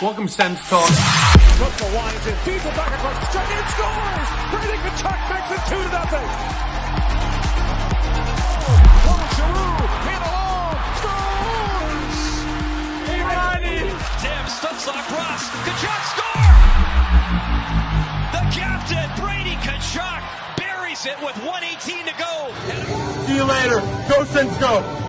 Welcome, SENS Talk. Russell winds in, feeds it back across the strike, and scores! Brady Tkachuk makes it 2-0. Chychrun, hit along, scores! Tim Stutzlock cross, Tkachuk score! The captain, Brady Tkachuk, buries it with 1:18 to go. See you later. Go, SENS, go.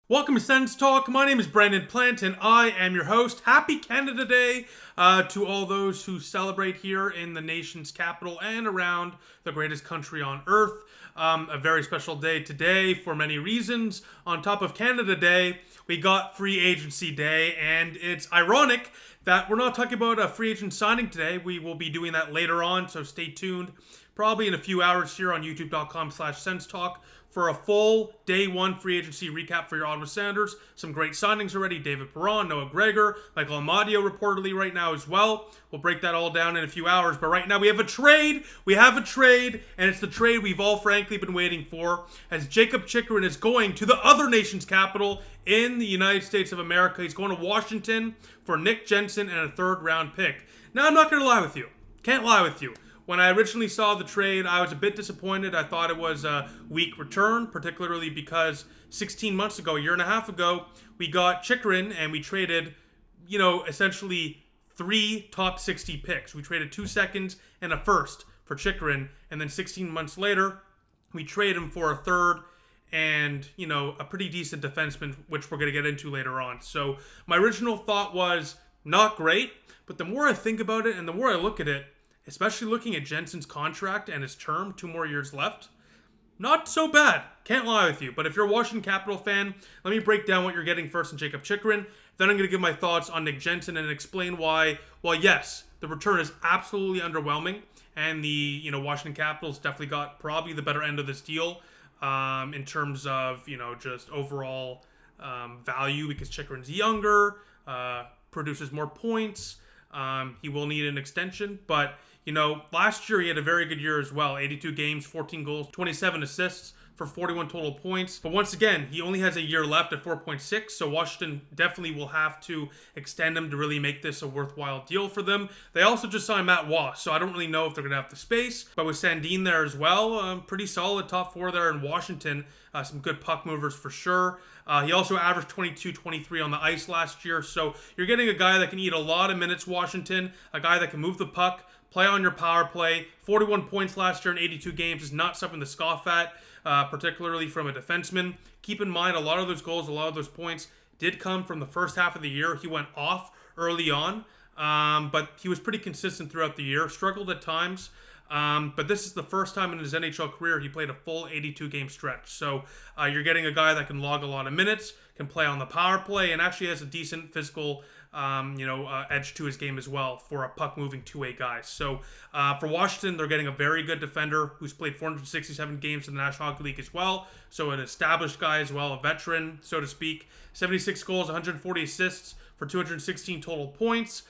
Welcome to SENS Talk. My name is Brandon Plant, and I am your host. Happy Canada Day to all those who celebrate here in the nation's capital and around the greatest country on earth. A very special day today for many reasons. On top of Canada Day, we got Free Agency Day, and it's ironic that we're not talking about a free agent signing today. We will be doing that later on, so stay tuned. Probably in a few hours here on youtube.com/SensTalk for a full day one free agency recap for your Ottawa Senators. Some great signings already. David Perron, Noah Gregor, Michael Amadio reportedly right now as well. We'll break that all down in a few hours. But right now we have a trade. And it's the trade we've all frankly been waiting for, as Jakob Chychrun is going to the other nation's capital in the United States of America. He's going to Washington for Nick Jensen and a third-round pick. Now, I'm not going to lie with you. Can't lie with you. When I originally saw the trade, I was a bit disappointed. I thought it was a weak return, particularly because 16 months ago, a year and a half ago, we got Chychrun and we traded, essentially 3 top 60 picks. We traded 2 seconds and a first for Chychrun, and then 16 months later, we trade him for a third and, a pretty decent defenseman, which we're going to get into later on. So my original thought was not great, but the more I think about it and the more I look at it, especially looking at Jensen's contract and his term, 2 more years left, not so bad. Can't lie with you. But if you're a Washington Capital fan, let me break down what you're getting first in Jakob Chychrun. Then I'm going to give my thoughts on Nick Jensen and explain why, well, yes, the return is absolutely underwhelming. And the, Washington Capitals definitely got probably the better end of this deal in terms of, just overall value, because Chychrun's younger, produces more points. He will need an extension, but last year he had a very good year as well. 82 games, 14 goals, 27 assists for 41 total points. But once again, he only has a year left at 4.6, so Washington definitely will have to extend him to really make this a worthwhile deal for them. They also just signed Matt Wass, so I don't really know if they're going to have the space. But with Sandin there as well, pretty solid top 4 there in Washington. Some good puck movers for sure. He also averaged 22-23 on the ice last year, so you're getting a guy that can eat a lot of minutes, Washington, a guy that can move the puck, play on your power play. 41 points last year in 82 games is not something to scoff at, particularly from a defenseman. Keep in mind, a lot of those goals, a lot of those points did come from the first half of the year. He went off early on, but he was pretty consistent throughout the year. Struggled at times, but this is the first time in his NHL career he played a full 82-game stretch. So you're getting a guy that can log a lot of minutes, can play on the power play, and actually has a decent physical edge to his game as well for a puck-moving two-way guy. So for Washington, they're getting a very good defender who's played 467 games in the National Hockey League as well. So an established guy as well, a veteran, so to speak. 76 goals, 140 assists for 216 total points.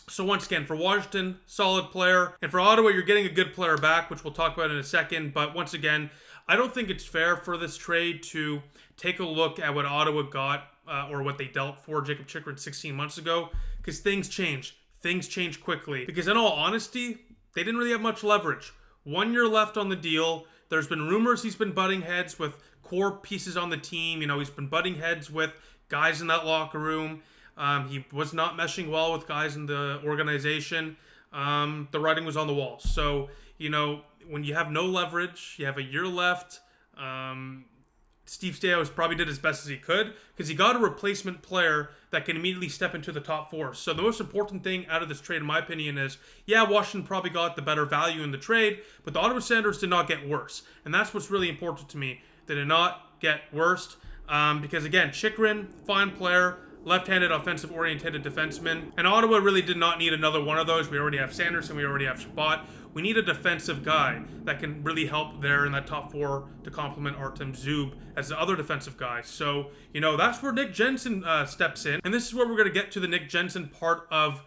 So once again, for Washington, solid player. And for Ottawa, you're getting a good player back, which we'll talk about in a second. But once again, I don't think it's fair for this trade to take a look at what Ottawa got or what they dealt for Jakob Chychrun 16 months ago, because things change. Things change quickly. Because in all honesty, they didn't really have much leverage. 1 year left on the deal. There's been rumors he's been butting heads with core pieces on the team. He's been butting heads with guys in that locker room. He was not meshing well with guys in the organization. The writing was on the wall. So, when you have no leverage, you have a year left, Steve Staios probably did as best as he could because he got a replacement player that can immediately step into the top 4. So the most important thing out of this trade, in my opinion, is, Washington probably got the better value in the trade, but the Ottawa Senators did not get worse. And that's what's really important to me. They did not get worse because, again, Chychrun, fine player, left-handed offensive-oriented defenseman. And Ottawa really did not need another one of those. We already have Sanderson. We already have Shabbat. We need a defensive guy that can really help there in that top 4 to complement Artem Zub as the other defensive guy. So, that's where Nick Jensen steps in. And this is where we're going to get to the Nick Jensen part of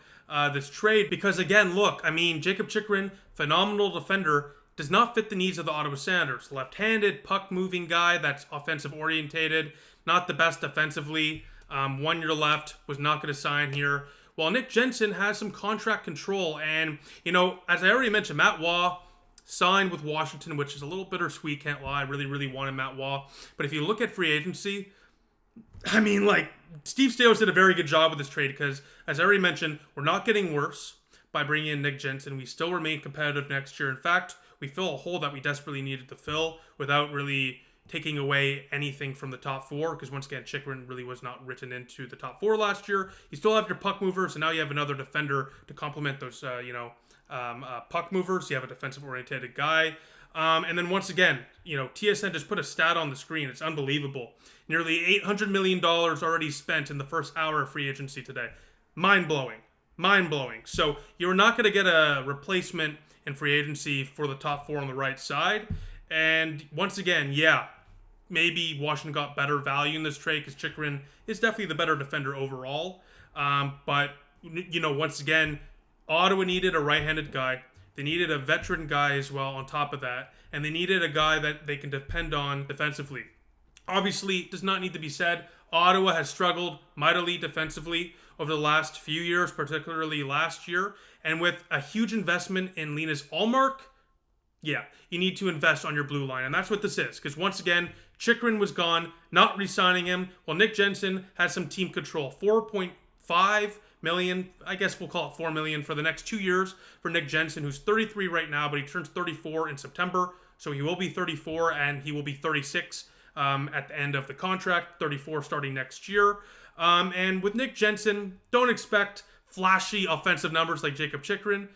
this trade. Because, again, look, Jakob Chychrun, phenomenal defender, does not fit the needs of the Ottawa Senators. Left-handed, puck-moving guy that's offensive-orientated, not the best defensively. 1 year left, was not going to sign here. While Nick Jensen has some contract control. And, as I already mentioned, Matt Waugh signed with Washington, which is a little bittersweet, can't lie. I really, really wanted Matt Waugh. But if you look at free agency, Steve Staios did a very good job with this trade because, as I already mentioned, we're not getting worse by bringing in Nick Jensen. We still remain competitive next year. In fact, we fill a hole that we desperately needed to fill without really taking away anything from the top four, because once again, Chychrun really was not written into the top four last year. You still have your puck movers, and now you have another defender to complement those, puck movers. You have a defensive-oriented guy. And then once again, TSN just put a stat on the screen. It's unbelievable. Nearly $800 million already spent in the first hour of free agency today. Mind-blowing. Mind-blowing. So you're not going to get a replacement in free agency for the top four on the right side. And once again, maybe Washington got better value in this trade because Chychrun is definitely the better defender overall. But once again, Ottawa needed a right-handed guy. They needed a veteran guy as well on top of that. And they needed a guy that they can depend on defensively. Obviously, it does not need to be said, Ottawa has struggled mightily defensively over the last few years, particularly last year. And with a huge investment in Linus Ullmark, you need to invest on your blue line. And that's what this is. Because once again, Chychrun was gone, not re-signing him, while Nick Jensen has some team control. $4.5 million, I guess we'll call it $4 million for the next 2 years for Nick Jensen, who's 33 right now, but he turns 34 in September. So he will be 34 and he will be 36 at the end of the contract, 34 starting next year. And with Nick Jensen, don't expect flashy offensive numbers like Jakob Chychrun.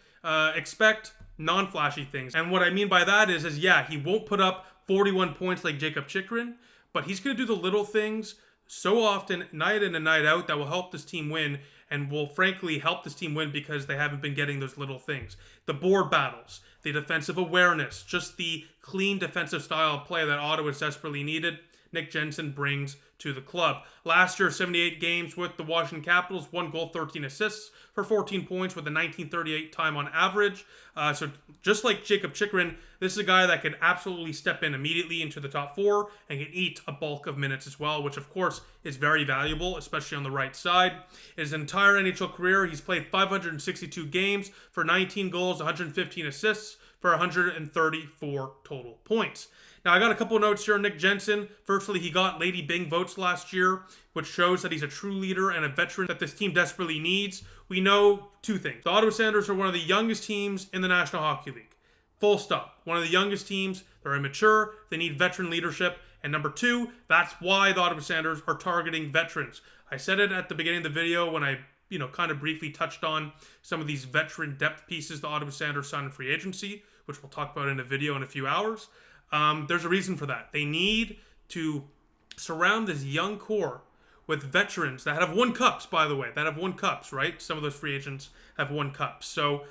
Expect non-flashy things. And what I mean by that is he won't put up 41 points like Jakob Chychrun, but he's going to do the little things so often, night in and night out, that will help this team win, and will frankly help this team win because they haven't been getting those little things. The board battles, the defensive awareness, just the clean defensive style of play that Ottawa desperately needed, Nick Jensen brings to the club. Last year, 78 games with the Washington Capitals, 1 goal, 13 assists for 14 points with a 1938 time on average. So just like Jakob Chychrun, this is a guy that can absolutely step in immediately into the top four and can eat a bulk of minutes as well, which of course is very valuable, especially on the right side. In his entire NHL career, he's played 562 games for 19 goals, 115 assists for 134 total points. Now, I got a couple notes here on Nick Jensen. Firstly, he got Lady Byng votes last year, which shows that he's a true leader and a veteran that this team desperately needs. We know two things. The Ottawa Senators are one of the youngest teams in the National Hockey League. Full stop. One of the youngest teams. They're immature. They need veteran leadership. And number two, that's why the Ottawa Senators are targeting veterans. I said it at the beginning of the video when I kind of briefly touched on some of these veteran depth pieces the Ottawa Senators signed in free agency, which we'll talk about in a video in a few hours. There's a reason for that. They need to surround this young core with veterans that have won cups, by the way. That have won cups, right? Some of those free agents have won cups. So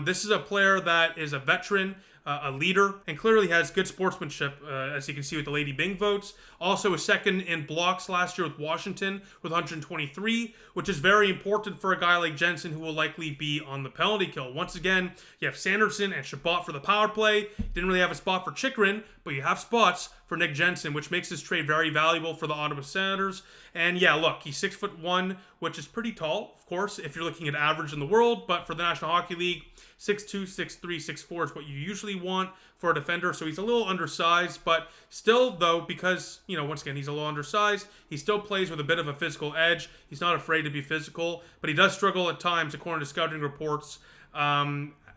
this is a player that is a veteran, a leader, and clearly has good sportsmanship, as you can see with the Lady Byng votes. Also a second in blocks last year with Washington with 123, which is very important for a guy like Jensen who will likely be on the penalty kill. Once again, you have Sanderson and Chabot for the power play. You didn't really have a spot for Chychrun, but you have spots for Nick Jensen, which makes this trade very valuable for the Ottawa Senators. And look, he's 6'1", which is pretty tall, of course, if you're looking at average in the world, but for the National Hockey League, 6'2", 6'3", 6'4" is what you usually want for a defender. So he's a little undersized, but still, though, because, once again, he's a little undersized, he still plays with a bit of a physical edge. He's not afraid to be physical, but he does struggle at times, according to scouting reports,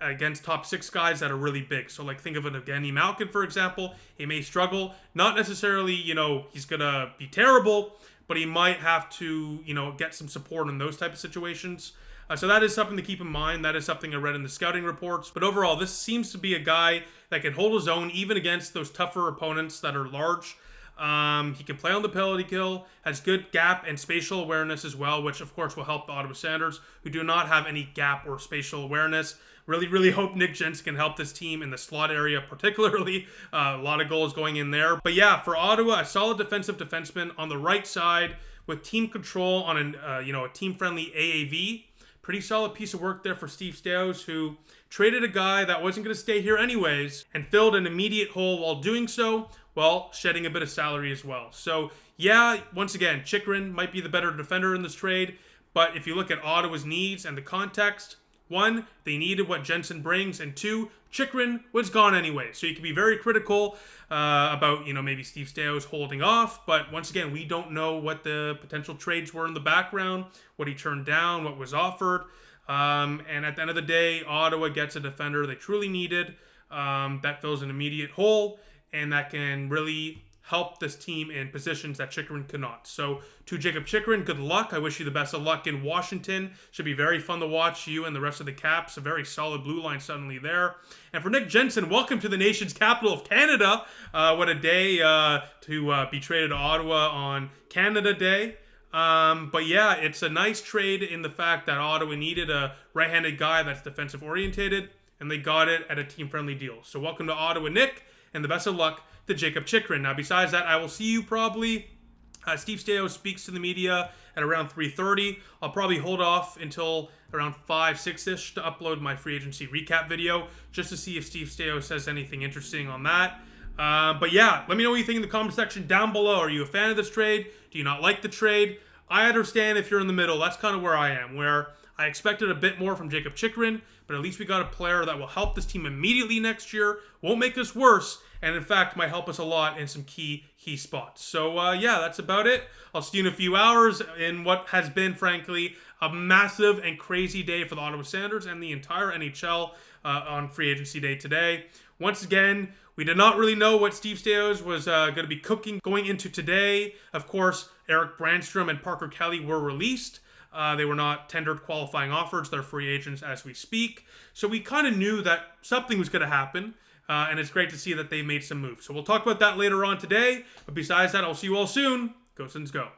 against top six guys that are really big. So, think of an Evgeny Malkin, for example. He may struggle. Not necessarily, he's going to be terrible, but he might have to, get some support in those type of situations. So that is something to keep in mind. That is something I read in the scouting reports. But overall, this seems to be a guy that can hold his own even against those tougher opponents that are large. He can play on the penalty kill, has good gap and spatial awareness as well, which of course will help the Ottawa Senators, who do not have any gap or spatial awareness. Really, really hope Nick Jensen can help this team in the slot area particularly. A lot of goals going in there. But for Ottawa, a solid defensive defenseman on the right side with team control on a team-friendly AAV. Pretty solid piece of work there for Steve Staios, who traded a guy that wasn't going to stay here anyways and filled an immediate hole while doing so, while shedding a bit of salary as well. So, yeah, once again, Chychrun might be the better defender in this trade, but if you look at Ottawa's needs and the context, one, they needed what Jensen brings, and two, Chychrun was gone anyway. So you can be very critical about, maybe Steve Stais holding off, but once again, we don't know what the potential trades were in the background, what he turned down, what was offered. And at the end of the day, Ottawa gets a defender they truly needed that fills an immediate hole and that can really help this team in positions that Chychrun cannot. So to Jakob Chychrun, good luck. I wish you the best of luck in Washington. Should be very fun to watch you and the rest of the Caps. A very solid blue line suddenly there. And for Nick Jensen, welcome to the nation's capital of Canada. What a day to be traded to Ottawa on Canada Day. But yeah, it's a nice trade in the fact that Ottawa needed a right-handed guy that's defensive orientated, and they got it at a team-friendly deal. So welcome to Ottawa, Nick, and the best of luck to Jakob Chychrun. Now, besides that, I will see you probably. Steve Stais speaks to the media at around 3:30. I'll probably hold off until around 5, 6-ish to upload my free agency recap video, just to see if Steve Stais says anything interesting on that. But yeah, let me know what you think in the comment section down below. Are you a fan of this trade? Do you not like the trade? I understand if you're in the middle. That's kind of where I am, where I expected a bit more from Jakob Chychrun, but at least we got a player that will help this team immediately next year, won't make us worse, and in fact might help us a lot in some key spots. So yeah, that's about it. I'll see you in a few hours in what has been, frankly, a massive and crazy day for the Ottawa Senators and the entire NHL on free agency day today. Once again, we did not really know what Steve Stais was going to be cooking going into today. Of course, Eric Brandstrom and Parker Kelly were released. They were not tendered qualifying offers. They're free agents as we speak. So we kind of knew that something was going to happen. And it's great to see that they made some moves. So we'll talk about that later on today. But besides that, I'll see you all soon. Go Sens, go.